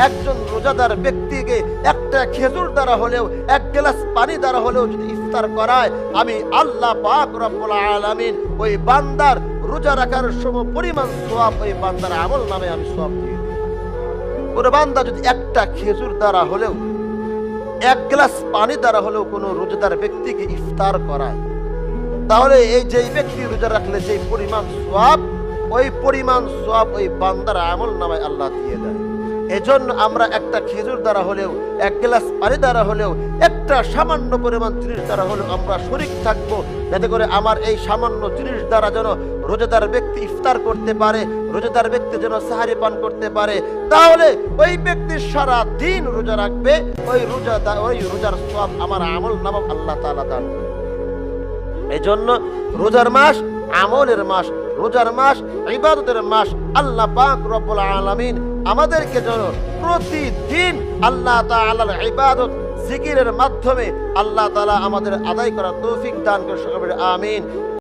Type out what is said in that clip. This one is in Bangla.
একজন রোজাদার ব্যক্তিকে একটা খেজুর দ্বারা হলেও, এক গ্লাস পানি দ্বারা হলেও যদি ইফতার করায়, আমি আল্লাহ পাক রব্বুল আলামিন ওই বান্দার রোজা রাখার সম পরিমাণ সওয়াব ওই বান্দার আমল নামে আমি সওয়াব দিয়ে দিই। কোন বান্দা যদি একটা খেজুর দ্বারা হলেও, এক গ্লাস পানি দ্বারা হলেও কোনো রোজাদার ব্যক্তিকে ইফতার করায়, তাহলে এই যেই ব্যক্তি রোজা রাখলে যেই পরিমাণ সওয়াব, ওই পরিমাণ সওয়াব ওই বান্দার আমল নামায় আল্লাহ দিয়ে দেয়। এজন্য আমরা একটা খেজুর দ্বারা হলেও, এক গ্লাস পানি দ্বারা হলেও, একটা সামান্য পরিমাণ জিনিস দ্বারা হলেও আমরা শরীক থাকবো, যাতে করে আমার এই সামান্য জিনিস দ্বারা যেন রোজাদার ব্যক্তি ইফতার করতে পারে, রোজাদার ব্যক্তি যেন সাহারি পান করতে পারে। তাহলে ওই ব্যক্তি সারা দিন রোজা রাখবে, ওই রোজার সওয়াব আমার আমল নামা আল্লাহ তাআলা দান করবে। এই জন্য রোজার মাস আমলের মাস, রোজার মাস ইবাদতের মাস। আল্লাহ পাক রব্বুল আলামিন আমাদেরকে যেন প্রতিদিন আল্লাহ তাআলার ইবাদত জিকিরের মাধ্যমে আল্লাহ তাআলা আমাদের আদায় করার তৌফিক দান করে। সকলে আমিন।